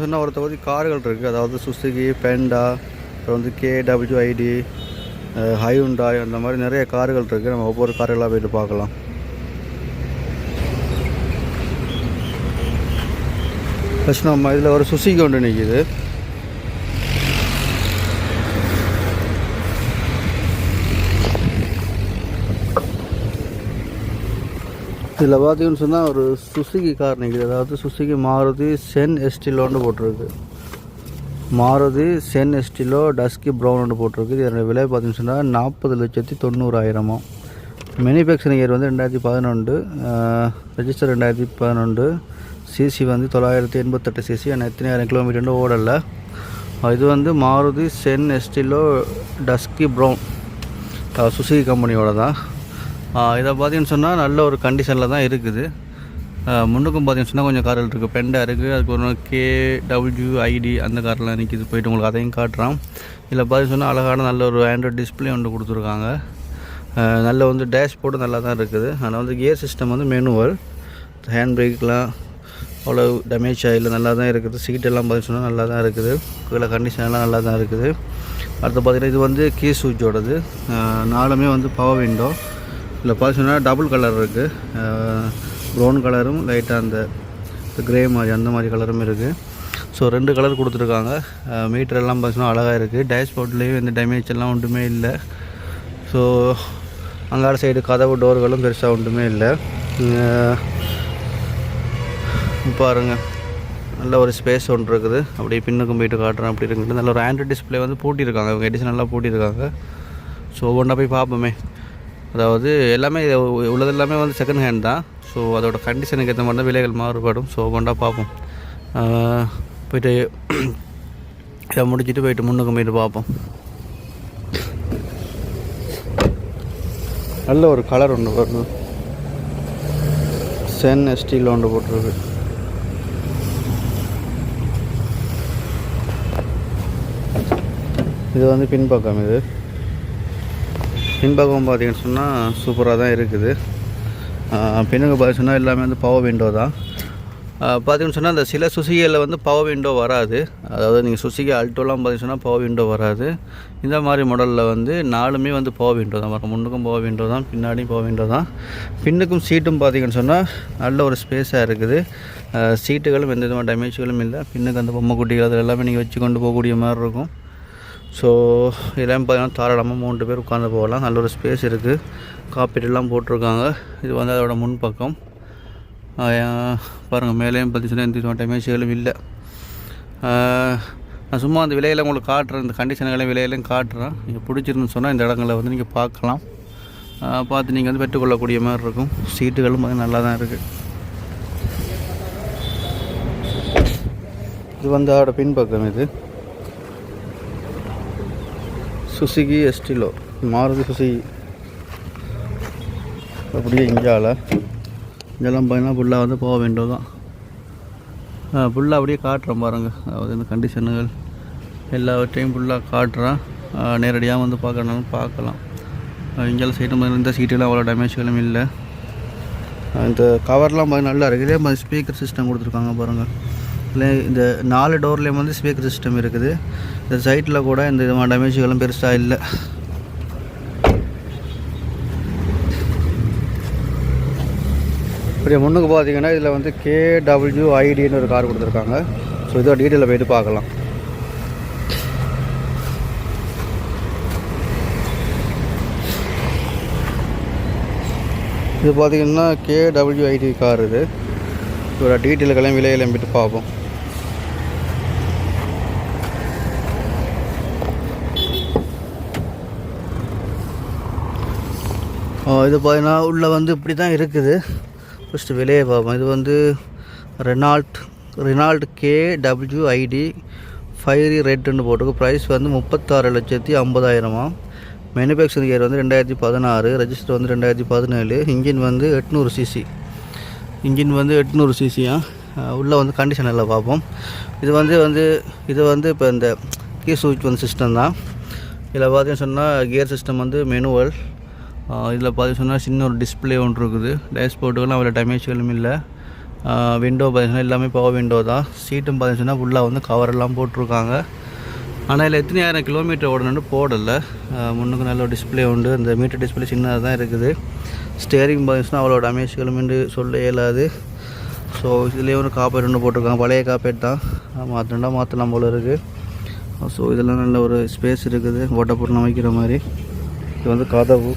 சொன்னால் ஒரு தொகுதி கார்கள் இருக்குது. அதாவது சுசுகி, பெண்டா, அப்புறம் வந்து கேடபிள்யூஐடி, ஹையுண்டாய், அந்த மாதிரி நிறைய கார்கள் இருக்குது. நம்ம ஒவ்வொரு கார்களாக போய்ட்டு பார்க்கலாம். ஃபஸ்ட் நம்ம இதில் ஒரு சுசுகி ஒன்று நிற்கிது. இதில் பார்த்தீங்கன்னு சொன்னால் ஒரு சுசுகி கார் நிற்கிது. அதாவது சுசுகி மாருதி சென் எஸ்டிலோன்னு போட்டிருக்கு. Maruti Zen Estilo dusky brown ஒன்று போட்டிருக்கு. இதோட விலை பார்த்தீங்கன்னு சொன்னால் 40,90,000. மேனுஃபேக்சரிங் இயர் வந்து 2011, ரெஜிஸ்டர் 2011, சிசி வந்து 988 சிசி. ஆனால் எத்தனை 1000 கிலோமீட்டர் ஓடலை. இது வந்து Maruti Zen Estilo dusky brown Suzuki கம்பெனியோட தான். இதை பார்த்தீங்கன்னு சொன்னால் நல்ல ஒரு கண்டிஷனில் தான் இருக்குது. முன்னுக்கும் பார்த்தீங்கன்னு சொன்னால் கொஞ்சம் கார்கள் இருக்குது. பெண்டா இருக்குது, அதுக்கு ஒரு கேடபிள்யூஐடி அந்த கார்லாம் நிற்கிது. போய்ட்டு உங்களுக்கு அதையும் காட்டுறான். இதில் பார்த்தீங்கன்னு சொன்னால் அழகான நல்ல ஒரு ஆண்ட்ராய்ட் டிஸ்பிளே ஒன்று கொடுத்துருக்காங்க. நல்ல வந்து டேஷ்போர்டு நல்லா தான் இருக்குது. ஆனால் வந்து கியர் சிஸ்டம் வந்து மேனுவல். ஹேண்ட் பிரேக்லாம் அவ்வளோ டேமேஜ் ஆகல, நல்லா தான் இருக்குது. சீட்டெல்லாம் பார்த்தீங்கன்னு சொன்னால் நல்லா தான் இருக்குது. கீழே கண்டிஷன்லாம் நல்லா தான் இருக்குது. அடுத்து பார்த்திங்கன்னா இது வந்து கீ ஸ்விட்சோடது. நாலுமே வந்து பவர் விண்டோ. இதில் பார்த்தீங்கன்னா டபுள் கலர் இருக்குது. ப்ரௌன் கலரும் லைட்டாக அந்த கிரே மாதிரி அந்த மாதிரி கலரும் இருக்குது. ஸோ 2 கலர் கொடுத்துருக்காங்க. மீட்டர் எல்லாம் பார்த்தீங்கன்னா அழகாக இருக்குது. டேஷ்போர்ட்லேயும் எந்த டேமேஜ் எல்லாம் ஒன்றுமே இல்லை. ஸோ அங்காட சைடு கதவு டோர்களும் பெருசாக ஒன்றுமே இல்லை. பாருங்கள், நல்ல ஒரு ஸ்பேஸ் ஒன்று இருக்குது. அப்படியே பின்னுக்கும் போயிட்டு காட்டுறேன். அப்படி இருக்குது. நல்ல ஒரு ஆண்ட்ராய்ட் டிஸ்பிளே வந்து பூட்டியிருக்காங்க. அவங்க எடிஷன் நல்லா பூட்டியிருக்காங்க. ஸோ ஒன்றா போய் பார்ப்போமே. அதாவது எல்லாமே உள்ளது எல்லாமே வந்து செகண்ட் ஹேண்ட் தான். ஸோ அதோட கண்டிஷனுக்கு ஏற்ற மாதிரி தான் விலைகள் மாறுபடும். ஸோ ஒன்றா பார்ப்போம். போய்ட்டு இதை முடிச்சுட்டு போய்ட்டு முன்னுக்கு போய்ட்டு பார்ப்போம். நல்ல ஒரு கலர் ஒன்று வருது. சென் எஸ்டியில் ஒன்று போட்டிருக்கு. இது வந்து பின்பக்கம். இது பின்பக்கம் பார்த்தீங்கன்னு சொன்னால் சூப்பராக தான் இருக்குது. பின்னுக்கு பார்த்து சொன்னால் எல்லாமே வந்து பவர் விண்டோ தான். பார்த்தீங்கன்னு சொன்னால் அந்த சில சுசுகியில் வந்து பவர் விண்டோ வராது. அதாவது நீங்கள் சுசுகி அல்டோலாம் பார்த்தீங்கன்னு சொன்னால் பவர் விண்டோ வராது. இந்த மாதிரி மாடலில் வந்து நாலுமே வந்து பவர் விண்டோ தான் வரும். முன்னுக்கும் பவர் விண்டோ தான், பின்னாடியும் பவர் விண்டோ தான். பின்னுக்கும் சீட்டும் பார்த்தீங்கன்னு சொன்னால் நல்ல ஒரு ஸ்பேஸாக இருக்குது. சீட்டுகளும் எந்த விதமான டேமேஜ்களும் இல்லை. பின்னுக்கு அந்த பொம்மை குட்டிகள் அது எல்லாமே நீங்கள் வச்சு கொண்டு போகக்கூடிய மாதிரி இருக்கும். ஸோ இதெல்லாம் பார்த்தீங்கன்னா தாராளமாக 3 பேர் உட்காந்து போகலாம். நல்ல ஒரு ஸ்பேஸ் இருக்குது. காப்பீட்டெல்லாம் போட்டிருக்காங்க. இது வந்து அதோட முன்பக்கம். பாருங்கள், மேலேயும் பார்த்தீங்கன்னா எந்த டேமேஜ்களும் இல்லை. நான் சும்மா அந்த விலையில் உங்களுக்கு காட்டுறேன். இந்த கண்டிஷன்களையும் விலையிலையும் காட்டுறேன். நீங்கள் பிடிச்சிருந்துன்னு சொன்னால் இந்த இடங்களை வந்து நீங்கள் பார்க்கலாம். பார்த்து நீங்கள் வந்து பெற்றுக்கொள்ளக்கூடிய மாதிரி இருக்கும். சீட்டுகளும் பார்த்திங்கன்னா நல்லா தான் இருக்குது. இது வந்து அதோட பின்பக்கம். இது சுசுகி எஸ்டிலோ மாருதி சுசுகி. அப்படியே இங்கெல்லாம் பார்த்தீங்கன்னா ஃபுல்லாக வந்து போக விண்டோ தான். ஃபுல்லாக அப்படியே காட்டுறேன் பாருங்கள். அதாவது இந்த கண்டிஷனுகள் எல்லாவற்றையும் ஃபுல்லாக காட்டுறேன். நேரடியாக வந்து பார்க்கறனாலும் பார்க்கலாம். இங்கெல்லாம் சைடு இந்த சீட்டெல்லாம் அவ்வளோ டேமேஜ்களும் இல்லை. இந்த கவர்லாம் பார்த்து நல்லா இருக்குது. இதே மாதிரி ஸ்பீக்கர் சிஸ்டம் கொடுத்துருக்காங்க பாருங்கள். இல்லை இந்த 4 டோர்லேயும் வந்து ஸ்பீக்கர் சிஸ்டம் இருக்குது. இந்த சைட்டில் கூட இந்த விதமான டேமேஜ்களும் பெருசாக இல்லை. இப்படி முன்னுக்கு பார்த்தீங்கன்னா இதில் வந்து கேடபிள்யூஐடின்னு ஒரு கார் கொடுத்துருக்காங்க. ஸோ இதோட டீட்டெயிலில் போய்ட்டு பார்க்கலாம். இது பார்த்திங்கன்னா கேடபிள்யூஐடி கார். இது இதோட டீட்டெயில்களையும் விலையிலையும் போய்ட்டு பார்ப்போம். இது பார்த்தீங்கன்னா உள்ளே வந்து இப்படி தான் இருக்குது. ஃபஸ்ட்டு விலையை பார்ப்போம். இது வந்து ரெனால்ட் கேடபிள்யூஐடி ஃபைரி ரெட்டுன்னு போட்டுருக்கு. ப்ரைஸ் வந்து 36,50,000. மேனுஃபேக்சரிங் இயர் வந்து 2016, ரெஜிஸ்டர் வந்து 2017. இன்ஜின் வந்து 800 சிசி. இன்ஜின் வந்து 800 சிசியா. உள்ளே வந்து கண்டிஷன் எல்லாம் பார்ப்போம். இது வந்து இப்போ இந்த கீ ஸ்விட்ச் வந்து சிஸ்டம் தான். இதில் பார்த்தீங்கன்னு சொன்னால் கியர் சிஸ்டம் வந்து மேனுவல். இதில் பார்த்தீங்கன்னு சொன்னால் சின்ன ஒரு டிஸ்பிளே ஒன்று இருக்குது. டேஷ்போர்ட்டுகளும் அவ்வளோ டேமேஜ்களும் இல்லை. விண்டோ பார்த்தீங்கன்னா எல்லாமே பவர் விண்டோ தான். சீட்டும் பார்த்தீங்கன்னா ஃபுல்லாக வந்து கவரெல்லாம் போட்டிருக்காங்க. ஆனால் இதில் எத்தனை 1000 கிலோமீட்டர் ஓடணுன்னு போடலை. முன்னுக்கு நல்ல ஒரு டிஸ்பிளே உண்டு. இந்த மீட்டர் டிஸ்பிளே சின்னதாக தான் இருக்குது. ஸ்டேரிங் பார்த்தீங்கன்னா அவ்வளோ டேமேஜ்களும் சொல்ல இயலாது. ஸோ இதுலேயே ஒரு காப்பேட் ஒன்று போட்டிருக்காங்க. பழைய காப்பேட் தான், மாற்றலாம் போல் இருக்குது. ஸோ இதெல்லாம் நல்ல ஒரு ஸ்பேஸ் இருக்குது, ஓட்டப்பொருளாக வைக்கிற மாதிரி. இது வந்து கதவு.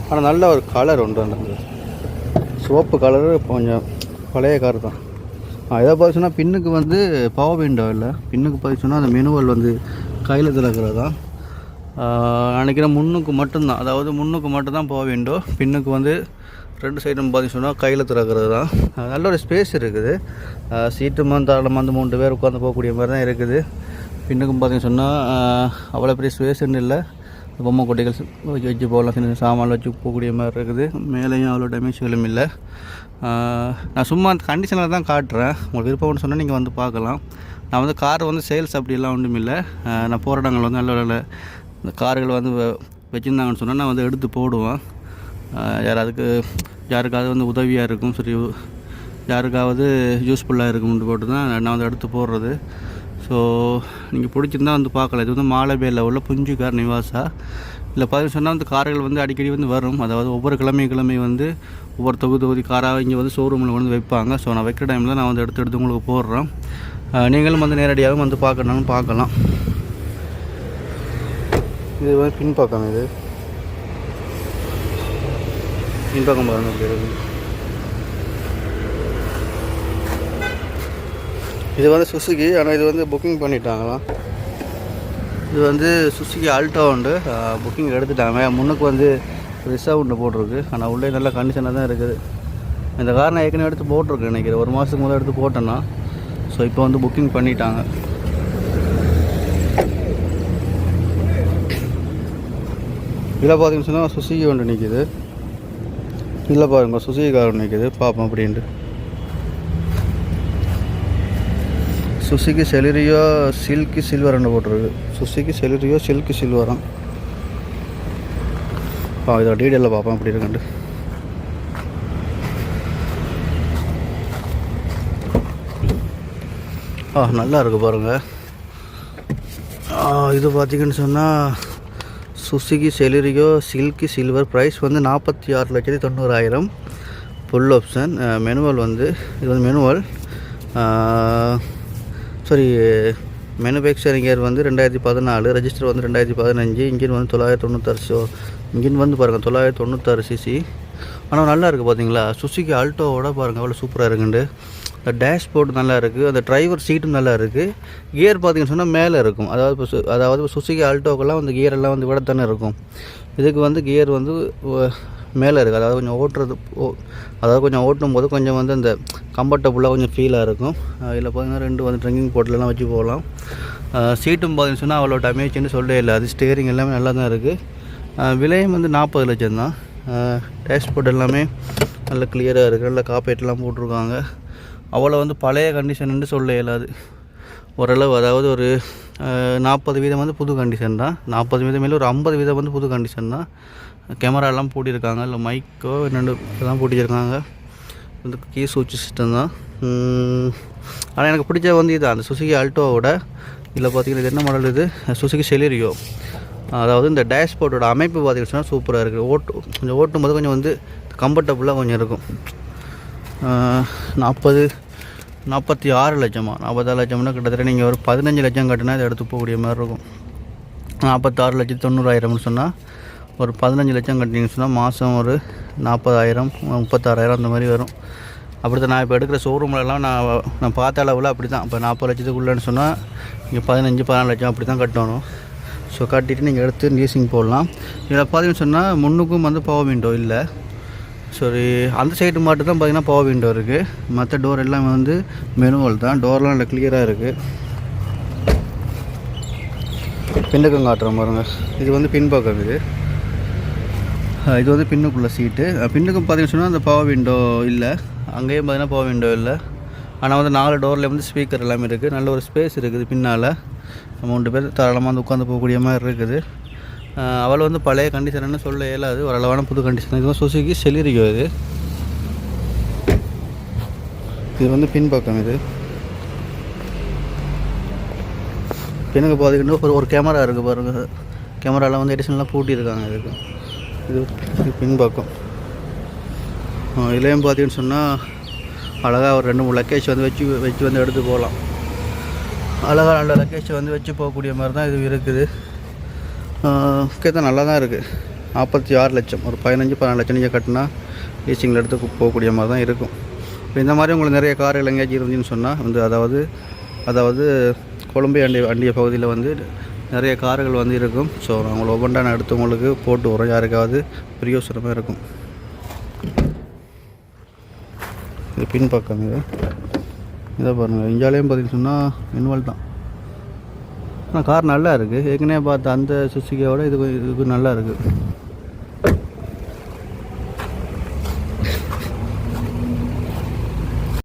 ஆனால் நல்ல ஒரு கலர் உண்டு. அந்த சிவப்பு கலரு கொஞ்சம் பழைய கார் தான். இதை பார்த்தீங்கன்னா பின்னுக்கு வந்து பவர் விண்டோ இல்லை. பின்னுக்கு பார்த்தீங்கன்னா அந்த மெனுவல் வந்து கையில் திறக்கிறது தான் நினைக்கிறேன். முன்னுக்கு மட்டும்தான், அதாவது முன்னுக்கு மட்டும்தான் பவர் விண்டோ. பின்னுக்கு வந்து 2 சைடும் பார்த்தீங்கன்னா கையில் திறக்கிறது தான். நல்ல ஒரு ஸ்பேஸ் இருக்குது. சீட்டு தாராளமாக வந்து 3 பேர் உட்காந்து போகக்கூடிய மாதிரி தான் இருக்குது. பின்னுக்கும் பார்த்தீங்கன்னு சொன்னால் அவ்வளோ பெரிய ஸ்பேஸ்ன்னு இல்லை. பொம்மை கொட்டைகள் வச்சு போகலாம், சின்ன சாமான் வச்சு போகக்கூடிய மாதிரி இருக்குது. மேலேயும் அவ்வளோ டேமேஜ்களும் இல்லை. நான் சும்மா அந்த கண்டிஷனில் தான் காட்டுறேன். உங்களுக்கு விருப்பம்னு சொன்னால் நீங்கள் வந்து பார்க்கலாம். நான் வந்து கார் வந்து சேல்ஸ் அப்படிலாம் ஒன்றும் இல்லை. நான் போகிற இடங்கள் வந்து நல்ல நல்ல இந்த கார்கள் வந்து வச்சுருந்தாங்கன்னு சொன்னால் நான் வந்து எடுத்து போடுவேன். யாருக்காவது வந்து உதவியாக இருக்கும், சரி யாருக்காவது யூஸ்ஃபுல்லாக இருக்கும்னு போட்டு தான் நான் வந்து எடுத்து போடுறது. ஸோ நீங்கள் பிடிச்சிருந்தா வந்து பார்க்கலாம். இது வந்து மாலபேயில் உள்ள புஞ்சு கார் நிவாசா. இல்லை பார்த்தீங்கன்னு சொன்னால் வந்து கார்கள் வந்து அடிக்கடி வந்து வரும். அதாவது ஒவ்வொரு கிழமை வந்து ஒவ்வொரு தொகுதி காராக இங்கே வந்து ஷோரூமில் வந்து வைப்பாங்க. ஸோ நான் வைக்கிற டைமில் நான் வந்து எடுத்து உங்களுக்கு போடுறேன். நீங்களும் வந்து நேரடியாகவும் வந்து பார்க்கணும்னு பார்க்கலாம். இது வந்து பின்பக்கம், இது பின்பக்கம் பாருங்கள். இது வந்து சுசுகி, ஆனால் இது வந்து புக்கிங் பண்ணிட்டாங்களாம். இது வந்து சுசுகி ஆல்டோ உண்டு, புக்கிங் எடுத்துட்டாங்க. முன்னுக்கு வந்து ரிசர்வ் ஒன்று போட்டிருக்கு. ஆனால் உள்ளே நல்ல கண்டிஷனாக தான் இருக்குது. இந்த கார் நான் ஏற்கனவே எடுத்து போட்டிருக்கேன் நினைக்கிறேன். 1 மாதத்துக்கு முதல்ல எடுத்து போட்டேன்னா. ஸோ இப்போ வந்து புக்கிங் பண்ணிட்டாங்க. இதில் பார்த்தீங்கன்னு சொன்னால் சுசுகி ஒன்று நிற்கிது. இதில் பாருங்க சுசுகி கார் ஒன்று நிற்கிது, பார்ப்போம் அப்படின்ட்டு. சுசுகி செலிரியோ சில்கி சில்வர்னு போட்டிருக்கு. சுசுகி செலிரியோ சில்கி சில்வரம். இதோட டீட்டெயிலில் பார்ப்போம் அப்படி இருக்குண்டு. நல்லா இருக்குது பாருங்கள். இது பார்த்திங்கன்னு சொன்னால் Suzuki Celerio silky silver. Price வந்து 46,90,000. Full option. மெனுவல் வந்து இது வந்து மெனுவல் மேனுஃபேக்சரிங் இயர் வந்து 2014, ரெஜிஸ்டர் வந்து 2015. இன்ஜின் வந்து 996. இன்ஜின் வந்து பாருங்கள் 996 cc. ஆனால் நல்லா இருக்குது பார்த்தீங்களா. சுசுகி ஆல்டோவோட பாருங்கள் அவ்வளோ சூப்பராக இருக்குண்டு. டேஷ்போர்ட் நல்லா இருக்குது. அந்த டிரைவர் சீட்டும் நல்லா இருக்குது. கியர் பார்த்திங்கன்னு சொன்னால் மேலே இருக்கும். அதாவது சுசுகி ஆல்டோக்கெல்லாம் வந்து கியரெல்லாம் வந்து விடத்தானே இருக்கும். இதுக்கு வந்து கியர் வந்து மேலே இருக்குது. அதாவது கொஞ்சம் ஓட்டும் போது கொஞ்சம் வந்து அந்த கம்ஃபர்டபுளாக கொஞ்சம் ஃபீலாக இருக்கும். இதில் பார்த்திங்கன்னா 2 வந்து ட்ரிங்கிங் போர்ட்லாம் வச்சு போகலாம். சீட்டும் பார்த்திங்கன்னு சொன்னால் அவ்வளோ டேமேஜ்னு சொல்லவே இல்லை. அது ஸ்டேரிங் எல்லாமே நல்லா தான் இருக்குது. விலையும் வந்து 40 லட்சம் தான். டேஷ்போர்ட் எல்லாமே நல்ல கிளியராக இருக்குது. நல்ல காப்பேட்லாம் போட்டிருக்காங்க. அவ்வளோ வந்து பழைய கண்டிஷன்னு சொல்ல இயலாது. ஓரளவு அதாவது ஒரு 40% வந்து புது கண்டிஷன் தான். 40% மேலே ஒரு 50% வந்து புது கண்டிஷன் தான். கேமராலாம் போட்டியிருக்காங்க. இல்லை மைக்கோ என்னென்னு தான் போட்டிருக்காங்க. இந்த கீ சுவிட்ச் சிஸ்டம் தான். ஆனால் எனக்கு பிடிச்ச வந்து இது அந்த சுசுகி ஆல்டோவோட. இதில் பார்த்திங்கன்னா இது என்ன மாடல், இது சுசுகி செலிரியோ. அதாவது இந்த டேஷ்போர்ட்டோட அமைப்பு பார்த்திங்கன்னா சூப்பராக இருக்குது. கொஞ்சம் ஓட்டும் போது கொஞ்சம் வந்து கம்ஃபர்டபுளாக கொஞ்சம் இருக்கும். 46 லட்சமா, 46 லட்சம்னா கிட்டத்தட்ட நீங்கள் ஒரு 15 லட்சம் கட்டினா இதை எடுத்து போகக்கூடிய மாதிரி இருக்கும். 46,90,000 சொன்னால் ஒரு 15 லட்சம் கட்டினீங்கன்னு சொன்னால் மாதம் ஒரு 40,000 36,000 அந்த மாதிரி வரும். அப்படி தான் நான் இப்போ எடுக்கிற ஷோரூம்லலாம் நான் பார்த்த அளவில் அப்படி தான். இப்போ 40 லட்சத்துக்குள்ளேன்னு சொன்னால் நீங்கள் 15-14 லட்சம் அப்படி தான் கட்டணும். ஸோ கட்டிட்டு நீங்கள் எடுத்து லீசிங் போடலாம். இதில் பார்த்தீங்கன்னு சொன்னால் முன்னுக்கும் வந்து பவர் விண்டோ இல்லை. சரி, அந்த சைடு மட்டும் தான் பார்த்திங்கன்னா பவர் விண்டோ இருக்குது. மற்ற டோர் எல்லாமே வந்து மெனுவல் தான். டோர்லாம் நல்லா கிளியராக இருக்குது. பின்னுக்கம் காட்டுறேன் பாருங்கள். இது வந்து பின்பக்கம். இது வந்து பின்னுக்குள்ள சீட்டு. பின்னுக்கும் பார்த்தீங்கன்னு சொன்னால் அந்த பவர் விண்டோ இல்லை. அங்கேயும் பார்த்தீங்கன்னா பவர் விண்டோ இல்லை. ஆனால் வந்து 4 டோரில் வந்து ஸ்பீக்கர் எல்லாமே இருக்குது. நல்ல ஒரு ஸ்பேஸ் இருக்குது பின்னால். 3 பேர் தாராளமாக வந்து உட்காந்து போகக்கூடிய மாதிரி இருக்குது. அவள் வந்து பழைய கண்டிஷன்னு சொல்ல இயலாது. ஓரளவான புது கண்டிஷன். இது வந்து சுசுகி செலிரியோ. இது இது வந்து பின்பக்கம். இது பின்னுக்கு பார்த்தீங்கன்னா ஒரு கேமரா இருக்குது பாருங்கள். கேமராவில் வந்து எடிஷன்லாம் பூட்டியிருக்காங்க இதுக்கு. இது பின்பக்கம். இதுலேயும் பார்த்தீங்கன்னு சொன்னால் அழகாக ஒரு 2-3 லக்கேஜ் வந்து வச்சு வந்து எடுத்து போகலாம். அழகாக நல்ல லக்கேஜ் வந்து வச்சு போகக்கூடிய மாதிரி தான் இது இருக்குது. ஓகே தான், நல்லா தான் இருக்குது. 46 லட்சம், ஒரு 15-16 லட்சம் நீங்கள் கட்டினா லீசிங்கில் எடுத்து போகக்கூடிய மாதிரி தான் இருக்கும். இப்போ இந்த மாதிரி உங்களுக்கு நிறைய கார்கள் எங்கேயாச்சும் இருந்துச்சுன்னு சொன்னால் வந்து அதாவது கொழும்பு அண்டிய பகுதியில் வந்து நிறைய கார்கள் வந்து இருக்கும். ஸோ நான் உங்களை ஒவ்வொன்றா நான் எடுத்து உங்களுக்கு போட்டு வரோம், யாருக்காவது பிரயோசனமாக இருக்கும். இது பின்பக்கம். இதை பாருங்கள், இந்தியாவிலையும் பார்த்தீங்கன்னு சொன்னால் மின்வல் தான். ஆனால் கார் நல்லா இருக்குது. ஏற்கனவே பார்த்த அந்த சுசுகியோட இதுக்கு நல்லா இருக்குது.